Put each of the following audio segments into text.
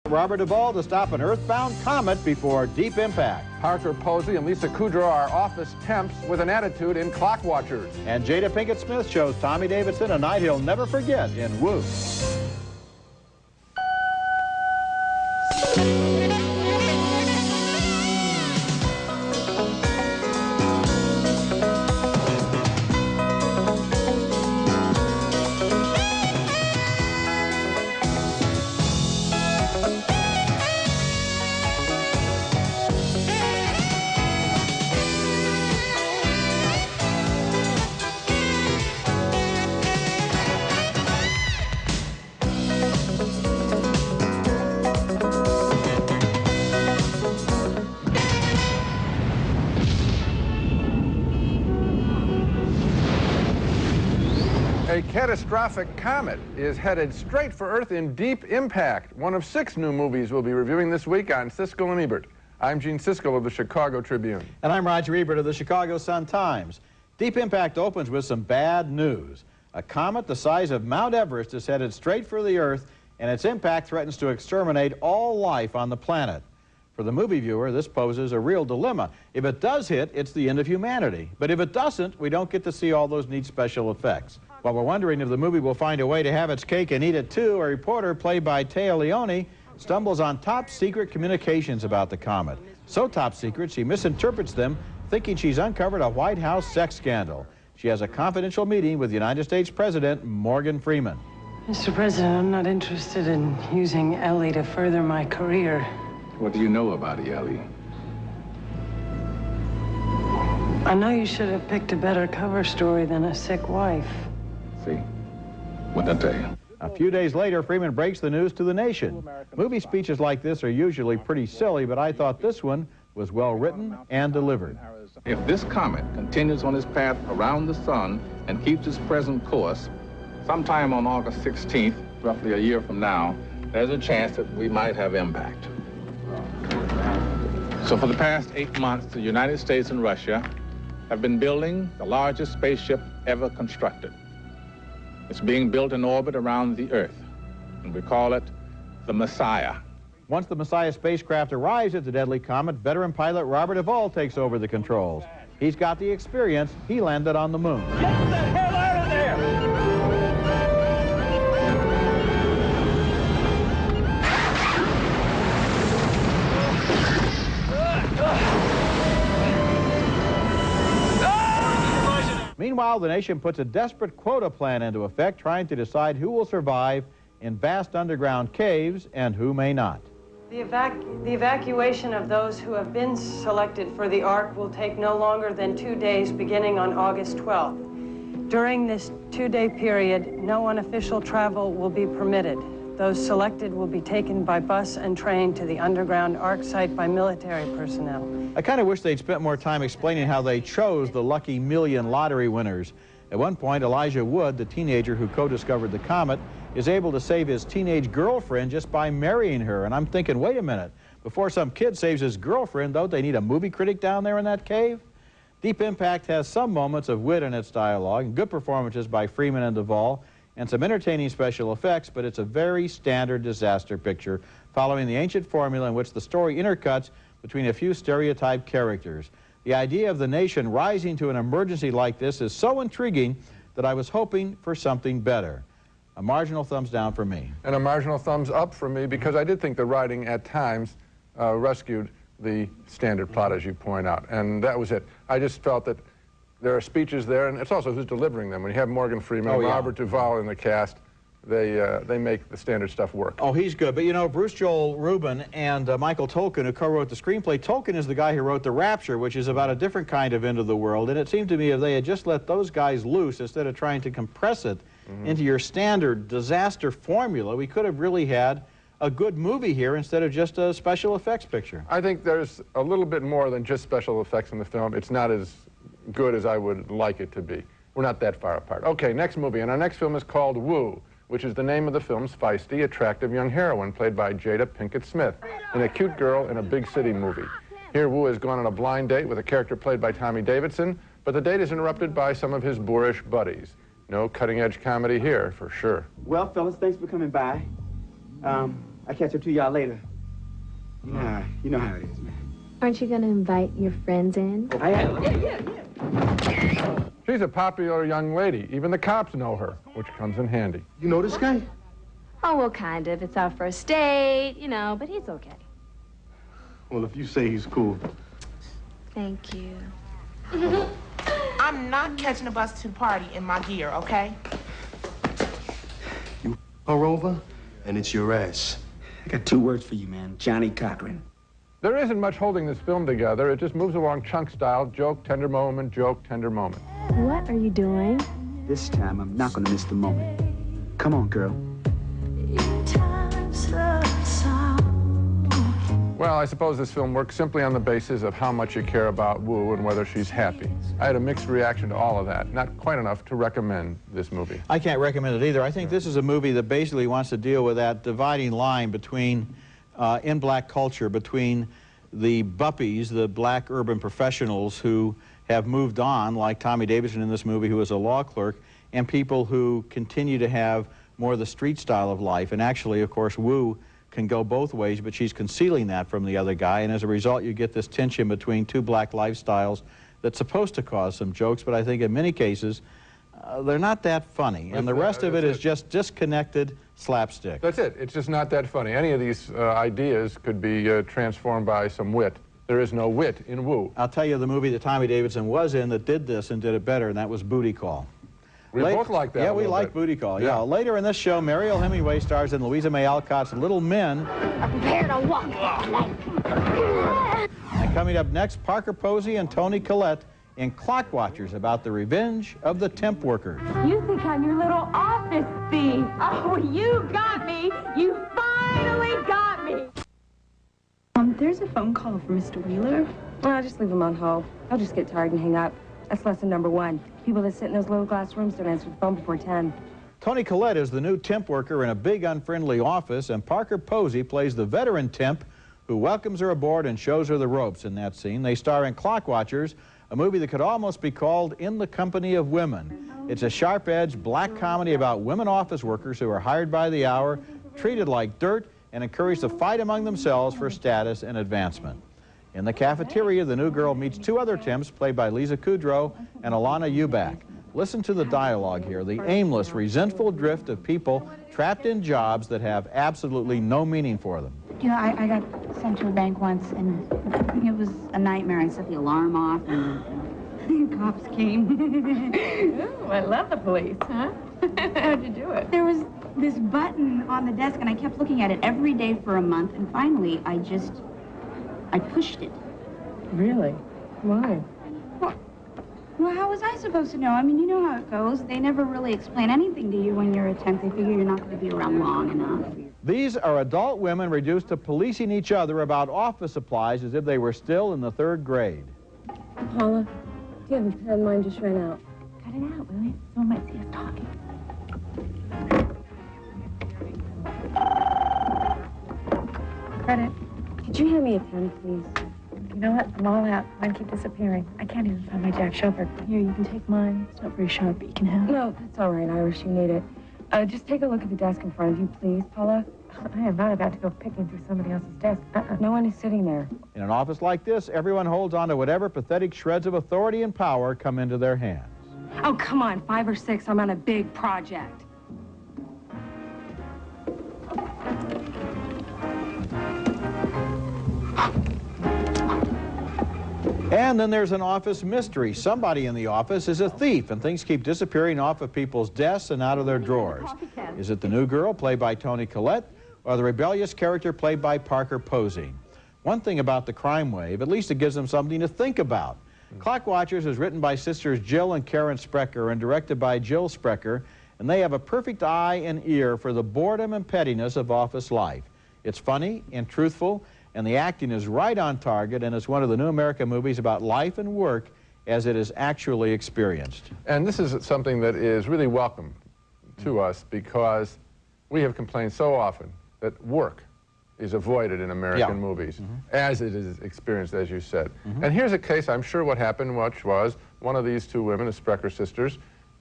Robert Duvall to stop an earthbound comet before deep impact. Parker Posey and Lisa Kudrow are office temps with an attitude in Clockwatchers. And Jada Pinkett Smith shows Tommy Davidson a night he'll never forget in Woo. A catastrophic comet is headed straight for Earth in Deep Impact, one of 6 new movies we'll be reviewing this week on Siskel and Ebert. I'm Gene Siskel of the Chicago Tribune. And I'm Roger Ebert of the Chicago Sun-Times. Deep Impact opens with some bad news. A comet the size of Mount Everest is headed straight for the Earth, and its impact threatens to exterminate all life on the planet. For the movie viewer, this poses a real dilemma. If it does hit, it's the end of humanity. But if it doesn't, we don't get to see all those neat special effects. While we're wondering if the movie will find a way to have its cake and eat it too, a reporter played by Téa Leoni stumbles on top-secret communications about the comet. So top secret, she misinterprets them, thinking she's uncovered a White House sex scandal. She has a confidential meeting with United States President Morgan Freeman. Mr. President, I'm not interested in using Ellie to further my career. What do you know about Ellie? I know you should have picked a better cover story than a sick wife. See? What'd I tell you? A few days later, Freeman breaks the news to the nation. Movie speeches like this are usually pretty silly, but I thought this one was well written and delivered. If this comet continues on its path around the sun and keeps its present course, sometime on August 16th, roughly a year from now, there's a chance that we might have impact. So for the past 8 months, the United States and Russia have been building the largest spaceship ever constructed. It's being built in orbit around the Earth, and we call it the Messiah. Once the Messiah spacecraft arrives at the deadly comet, veteran pilot Robert Duvall takes over the controls. He's got the experience. He landed on the moon. Get the hell out of there! Meanwhile, the nation puts a desperate quota plan into effect, trying to decide who will survive in vast underground caves and who may not. The evacuation of those who have been selected for the Ark will take no longer than 2 days, beginning on August 12th. During this 2-day period, no unofficial travel will be permitted. Those selected will be taken by bus and train to the underground Ark site by military personnel. I kind of wish they'd spent more time explaining how they chose the lucky million lottery winners. At one point, Elijah Wood, the teenager who co-discovered the comet, is able to save his teenage girlfriend just by marrying her. And I'm thinking, wait a minute, before some kid saves his girlfriend, don't they need a movie critic down there in that cave? Deep Impact has some moments of wit in its dialogue, and good performances by Freeman and Duvall, and some entertaining special effects, but it's a very standard disaster picture following the ancient formula in which the story intercuts between a few stereotyped characters. The idea of the nation rising to an emergency like this is so intriguing that I was hoping for something better. A marginal thumbs down for me. And a marginal thumbs up for me, because I did think the writing at times rescued the standard plot, as you point out, and that was it. I just felt that there are speeches there, and it's also who's delivering them. When you have Morgan Freeman and Robert Duvall in the cast, they make the standard stuff work. Oh, he's good. But, you know, Bruce Joel Rubin and Michael Tolkien, who co-wrote the screenplay, Tolkien is the guy who wrote The Rapture, which is about a different kind of end of the world. And it seemed to me if they had just let those guys loose instead of trying to compress it into your standard disaster formula, we could have really had a good movie here instead of just a special effects picture. I think there's a little bit more than just special effects in the film. It's not as good as I would like it to be. We're not that far apart. Okay, next movie. And our next film is called Woo, which is the name of the film's feisty, attractive young heroine, played by Jada Pinkett Smith, in a cute girl in a big city movie. Here, Woo has gone on a blind date with a character played by Tommy Davidson, but the date is interrupted by some of his boorish buddies. No cutting-edge comedy here, for sure. Well, fellas, thanks for coming by. I I'll catch up to y'all later. You know how it is, man. Aren't you going to invite your friends in? Oh, yeah. She's a popular young lady. Even the cops know her, which comes in handy. You know this guy? Oh, well, kind of. It's our first date, you know, but he's okay. Well, if you say he's cool. Thank you. I'm not catching a bus to the party in my gear, okay? You her over, and it's your ass. I got 2 words for you, man. Johnny Cochran. There isn't much holding this film together. It just moves along chunk style, joke, tender moment, joke, tender moment. What are you doing? This time, I'm not gonna miss the moment. Come on, girl. Well, I suppose this film works simply on the basis of how much you care about Wu and whether she's happy. I had a mixed reaction to all of that, not quite enough to recommend this movie. I can't recommend it either. I think this is a movie that basically wants to deal with that dividing line between, in black culture, between the buppies, the black urban professionals who have moved on, like Tommy Davidson in this movie, who was a law clerk, and people who continue to have more of the street style of life. And actually, of course, Wu can go both ways, but she's concealing that from the other guy, and as a result you get this tension between 2 black lifestyles that's supposed to cause some jokes, but I think in many cases they're not that funny, and the rest of it is just disconnected slapstick. That's it. It's just not that funny. Any of these ideas could be transformed by some wit. There is no wit in Wu. I'll tell you the movie that Tommy Davidson was in that did this and did it better, and that was Booty Call. We both like that. Yeah, we like Booty Call. Yeah. Later in this show, Mariel Hemingway stars in Louisa May Alcott's Little Men. I'm prepared to walk. And coming up next, Parker Posey and Toni Collette in Clockwatchers about the revenge of the temp workers. You think I'm your little office thief. Oh, you got me. You finally got me. There's a phone call from Mr. Wheeler. Well, just leave him on hold. I'll just get tired and hang up. That's lesson number 1. People that sit in those little glass rooms don't answer the phone before 10. Toni Collette is the new temp worker in a big, unfriendly office, and Parker Posey plays the veteran temp who welcomes her aboard and shows her the ropes in that scene. They star in Clockwatchers, a movie that could almost be called In the Company of Women. It's a sharp-edged black comedy about women office workers who are hired by the hour, treated like dirt, and encouraged to fight among themselves for status and advancement. In the cafeteria, the new girl meets 2 other temps, played by Lisa Kudrow and Alana Eubank. Listen to the dialogue here, the aimless, resentful drift of people trapped in jobs that have absolutely no meaning for them. You know, I got sent to a bank once, and it was a nightmare. I set the alarm off, and the cops came. Ooh, I love the police, huh? How'd you do it? There was this button on the desk, and I kept looking at it every day for a month, and finally, I pushed it. Really? Why? Well, how was I supposed to know? I mean, you know how it goes. They never really explain anything to you when you're a temp. They figure you're not going to be around long enough. These are adult women reduced to policing each other about office supplies as if they were still in the 3rd grade. Paula, do you have a pen? Mine just ran out. Cut it out, will you? Someone might see us talking. Credit. Could you hand me a pen, please? You know what? I'm all out. Mine keep disappearing. I can't even find my Jack Shelford. Here, you can take mine. It's not very sharp, but you can have it. No, that's all right, Irish. You need it. Just take a look at the desk in front of you, please, Paula. I am not about to go picking through somebody else's desk. No one is sitting there. In an office like this, everyone holds on to whatever pathetic shreds of authority and power come into their hands. Oh, come on. 5 or 6. I'm on a big project. And then there's an office mystery. Somebody in the office is a thief, and things keep disappearing off of people's desks and out of their drawers. Is it the new girl, played by Toni Collette, or the rebellious character played by Parker Posey? One thing about the crime wave, at least it gives them something to think about. Clockwatchers is written by sisters Jill and Karen Sprecher and directed by Jill Sprecher, and they have a perfect eye and ear for the boredom and pettiness of office life. It's funny and truthful, and the acting is right on target, and it's one of the new American movies about life and work as it is actually experienced. And this is something that is really welcome to us because we have complained so often that work is avoided in American movies, as it is experienced, as you said. And here's a case, I'm sure what happened, which was one of these 2 women, the Sprecher sisters,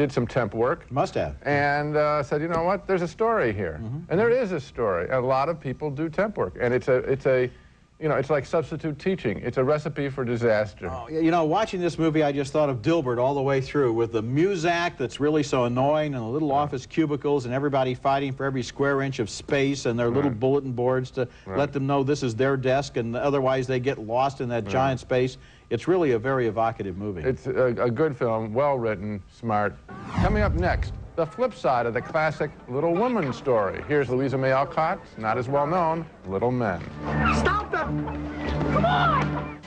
did some temp work. Must have. And said, you know what, there's a story here. And there is a story. A lot of people do temp work. And it's like substitute teaching. It's a recipe for disaster. Oh, you know, watching this movie, I just thought of Dilbert all the way through, with the muzak that's really so annoying, and the little office cubicles, and everybody fighting for every square inch of space, and their little bulletin boards to let them know this is their desk, and otherwise they get lost in that giant space. It's really a very evocative movie. It's a good film, well written, smart. Coming up next, the flip side of the classic Little Woman story. Here's Louisa May Alcott, not as well known, Little Men. Stop them! Come on!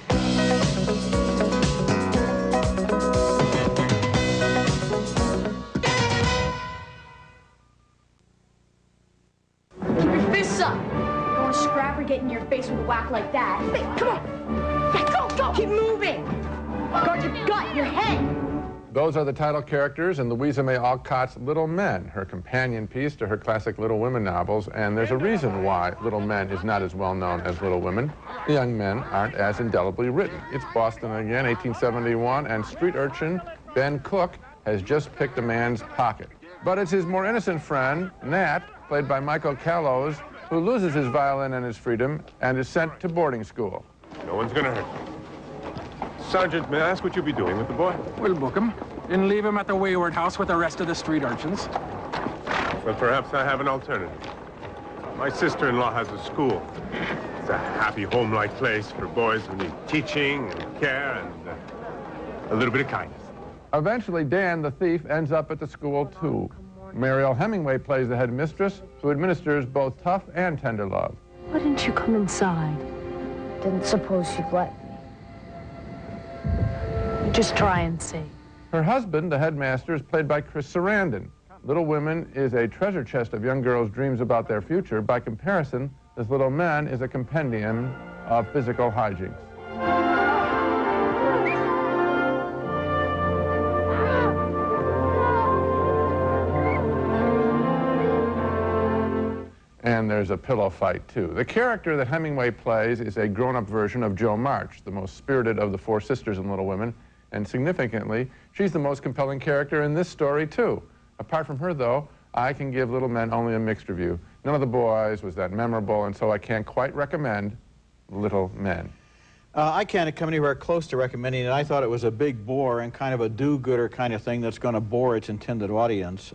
Keep your fists up. Don't want a scrapper get in your face with a whack like that. Hey, come on. Hey, go, go. Keep moving. Guard your gut, your head. Those are the title characters in Louisa May Alcott's Little Men, her companion piece to her classic Little Women novels, and there's a reason why Little Men is not as well known as Little Women. The young men aren't as indelibly written. It's Boston again, 1871, and street urchin Ben Cook has just picked a man's pocket. But it's his more innocent friend, Nat, played by Michael Callows, who loses his violin and his freedom and is sent to boarding school. No one's gonna hurt you. Sergeant, may I ask what you'll be doing with the boy? We'll book him and leave him at the Wayward House with the rest of the street urchins. Well, perhaps I have an alternative. My sister-in-law has a school. It's a happy, home-like place for boys who need teaching and care and a little bit of kindness. Eventually, Dan, the thief, ends up at the school, too. Mariel Hemingway plays the headmistress, who administers both tough and tender love. Why didn't you come inside? Didn't suppose you'd let me. Just try and see. Her husband, the headmaster, is played by Chris Sarandon. Little Women is a treasure chest of young girls' dreams about their future. By comparison, this Little Men is a compendium of physical hijinks. And there's a pillow fight, too. The character that Hemingway plays is a grown-up version of Jo March, the most spirited of the four sisters in Little Women. And significantly, she's the most compelling character in this story, too. Apart from her, though, I can give Little Men only a mixed review. None of the boys was that memorable, and so I can't quite recommend Little Men. I can't come anywhere close to recommending it. I thought it was a big bore and kind of a do-gooder kind of thing that's going to bore its intended audience.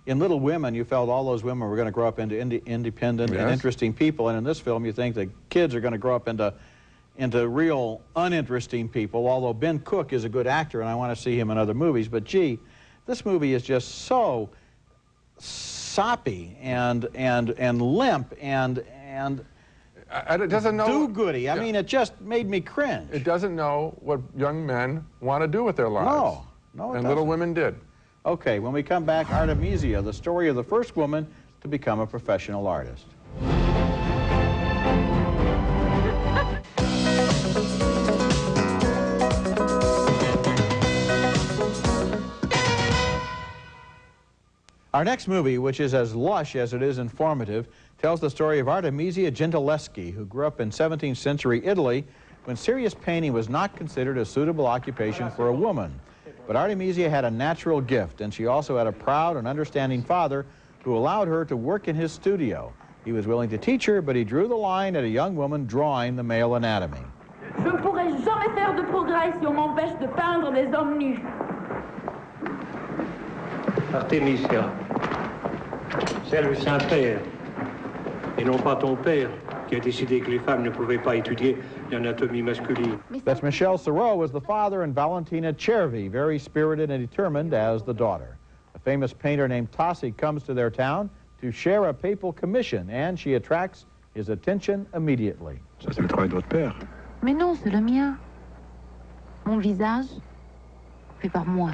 In Little Women, you felt all those women were going to grow up into independent and interesting people, and in this film, you think the kids are going to grow up into real uninteresting people, although Ben Cook is a good actor, and I want to see him in other movies. But, gee, this movie is just so soppy and limp and it doesn't know do-goody. I mean, it just made me cringe. It doesn't know what young men want to do with their lives. No, it and doesn't. Little Women did. Okay, when we come back, Artemisia, the story of the first woman to become a professional artist. Our next movie, which is as lush as it is informative, tells the story of Artemisia Gentileschi, who grew up in 17th century Italy when serious painting was not considered a suitable occupation for a woman. But Artemisia had a natural gift, and she also had a proud and understanding father who allowed her to work in his studio. He was willing to teach her, but he drew the line at a young woman drawing the male anatomy. Je ne pourrai jamais faire de progrès si on m'empêche de peindre des hommes nus. Artemisia, c'est le Saint-Père, et non pas ton père, qui a décidé que les femmes ne pouvaient pas étudier l'anatomie masculine. That's Michel Serrault as the father and Valentina Cervi, very spirited and determined, as the daughter. A famous painter named Tassi comes to their town to share a papal commission, and she attracts his attention immediately. Ça, c'est le travail de votre père. Mais non, c'est le mien. Mon visage, fait par moi.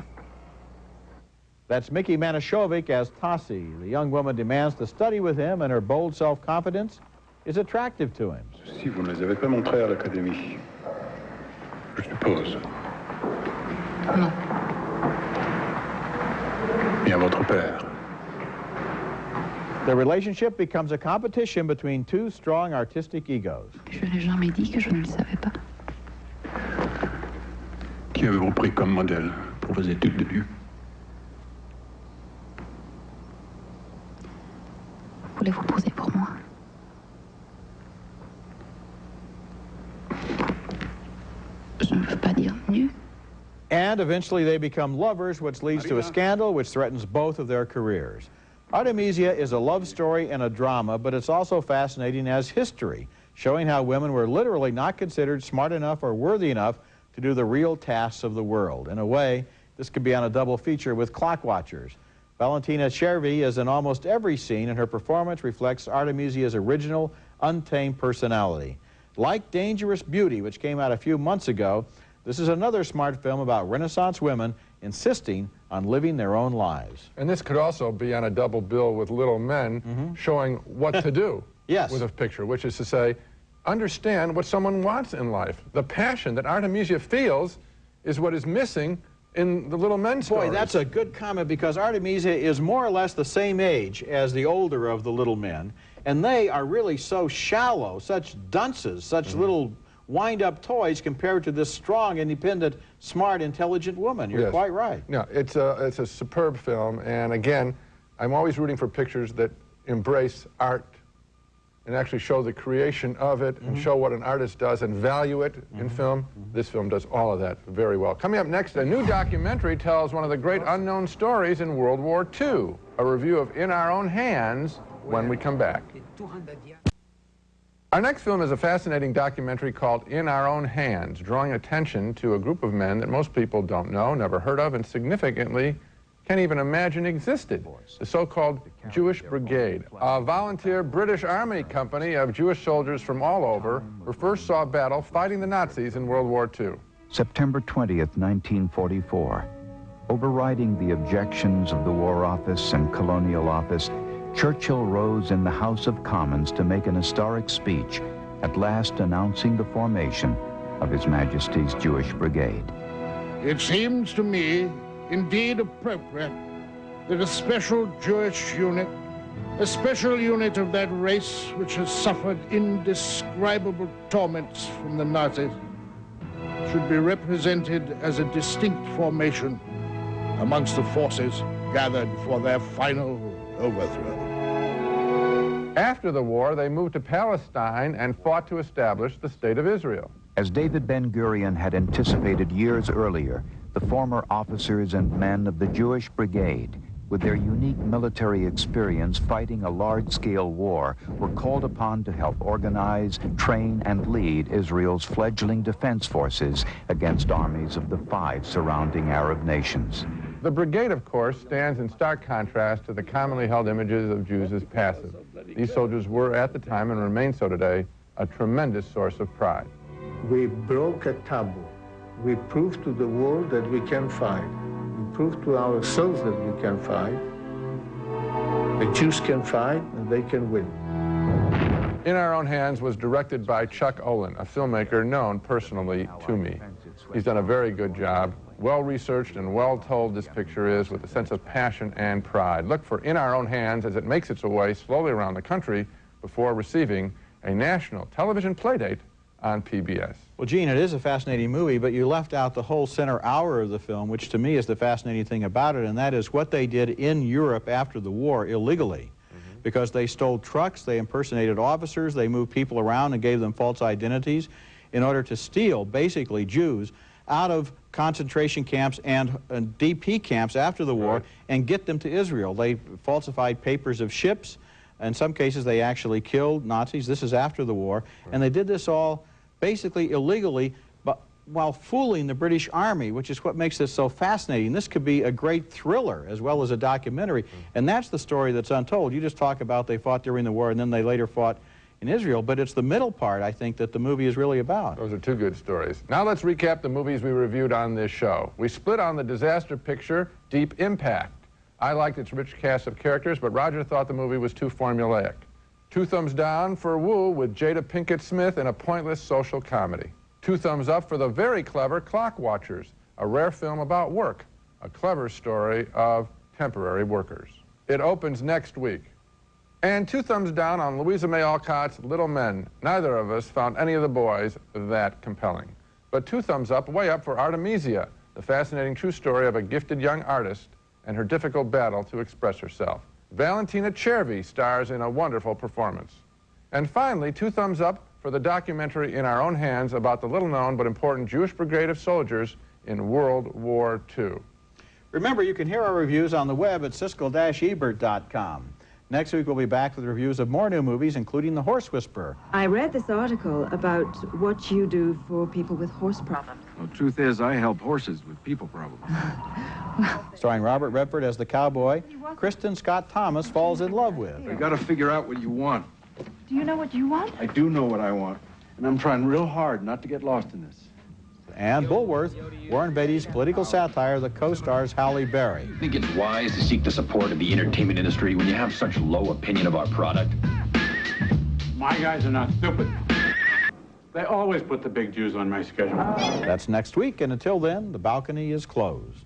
That's Mickey Manashovic as Tassi. The young woman demands to study with him, and her bold self-confidence is attractive to him. Si vous ne les avez pas montrés à l'académie, je suppose. Non. Bien votre père. The relationship becomes a competition between two strong artistic egos. Je n'ai jamais dit que je ne le savais pas. Qui avez-vous pris comme modèle pour vos études de vue? on ne veut pas dire nu. And eventually they become lovers, which leads to a scandal which threatens both of their careers. Artemisia is a love story and a drama, but it's also fascinating as history, showing how women were literally not considered smart enough or worthy enough to do the real tasks of the world. In a way, this could be on a double feature with Clockwatchers. Valentina Chervi is in almost every scene, and her performance reflects Artemisia's original, untamed personality. Like Dangerous Beauty, which came out a few months ago, this is another smart film about Renaissance women insisting on living their own lives. And this could also be on a double bill with Little Men, showing what to do with a picture, which is to say, understand what someone wants in life. The passion that Artemisia feels is what is missing in the Little Men stories. Boy, that's a good comment, because Artemisia is more or less the same age as the older of the Little Men, and they are really so shallow, such dunces, such little wind-up toys compared to this strong, independent, smart, intelligent woman. You're quite right. No, it's a superb film, and again, I'm always rooting for pictures that embrace art and actually show the creation of it and show what an artist does and value it in film. This film does all of that very well. Coming up next, a new documentary tells one of the great unknown stories in World War II. A review of In Our Own Hands when we come back. Our next film is a fascinating documentary called In Our Own Hands, drawing attention to a group of men that most people don't know, never heard of, and significantly can't even imagine existed. The so-called Jewish Brigade, a volunteer British Army company of Jewish soldiers from all over who first saw battle fighting the Nazis in World War II. September 20th, 1944. Overriding the objections of the War Office and Colonial Office, Churchill rose in the House of Commons to make an historic speech, at last announcing the formation of His Majesty's Jewish Brigade. It seems to me indeed appropriate that a special Jewish unit, a special unit of that race which has suffered indescribable torments from the Nazis, should be represented as a distinct formation amongst the forces gathered for their final overthrow. After the war, they moved to Palestine and fought to establish the State of Israel. As David Ben-Gurion had anticipated years earlier, the former officers and men of the Jewish Brigade, with their unique military experience fighting a large-scale war, were called upon to help organize, train, and lead Israel's fledgling defense forces against armies of the 5 surrounding Arab nations. The brigade, of course, stands in stark contrast to the commonly held images of Jews as passive. These soldiers were, at the time, and remain so today, a tremendous source of pride. We broke a taboo. We proved to the world that we can fight. We proved to ourselves that we can fight. The Jews can fight, and they can win. In Our Own Hands was directed by Chuck Olin, a filmmaker known personally to me. He's done a very good job. Well-researched and well-told this picture is, with a sense of passion and pride. Look for In Our Own Hands as it makes its way slowly around the country before receiving a national television playdate on PBS. Well, Gene, it is a fascinating movie, but you left out the whole center hour of the film, which to me is the fascinating thing about it, and that is what they did in Europe after the war illegally. Because they stole trucks, they impersonated officers, they moved people around and gave them false identities in order to steal, basically, Jews out of concentration camps and DP camps after the war and get them to Israel. They falsified papers of ships. In some cases, they actually killed Nazis. This is after the war. And they did this all basically illegally, but while fooling the British Army, which is what makes this so fascinating. This could be a great thriller as well as a documentary. And that's the story that's untold. You just talk about they fought during the war and then they later fought in Israel, but it's the middle part, I think, that the movie is really about. Those are two good stories. Now let's recap the movies we reviewed on this show. We split on the disaster picture, Deep Impact. I liked its rich cast of characters, but Roger thought the movie was too formulaic. 2 thumbs down for Woo with Jada Pinkett Smith in a pointless social comedy. 2 thumbs up for the very clever Clockwatchers, a rare film about work, a clever story of temporary workers. It opens next week. And 2 thumbs down on Louisa May Alcott's Little Men. Neither of us found any of the boys that compelling. But 2 thumbs up, way up for Artemisia, the fascinating true story of a gifted young artist and her difficult battle to express herself. Valentina Chervi stars in a wonderful performance. And finally, 2 thumbs up for the documentary In Our Own Hands about the little-known but important Jewish brigade of soldiers in World War II. Remember, you can hear our reviews on the web at Siskel-Ebert.com. Next week, we'll be back with reviews of more new movies, including The Horse Whisperer. I read this article about what you do for people with horse problems. Well, the truth is, I help horses with people problems. Starring Robert Redford as the cowboy, Kristen Scott Thomas falls in love with. You got to figure out what you want. Do you know what you want? I do know what I want, and I'm trying real hard not to get lost in this. And Bullworth, Warren Beatty's political satire that co-stars Halle Berry. I think it's wise to seek the support of the entertainment industry when you have such low opinion of our product. My guys are not stupid. They always put the big Jews on my schedule. That's next week, and until then, the balcony is closed.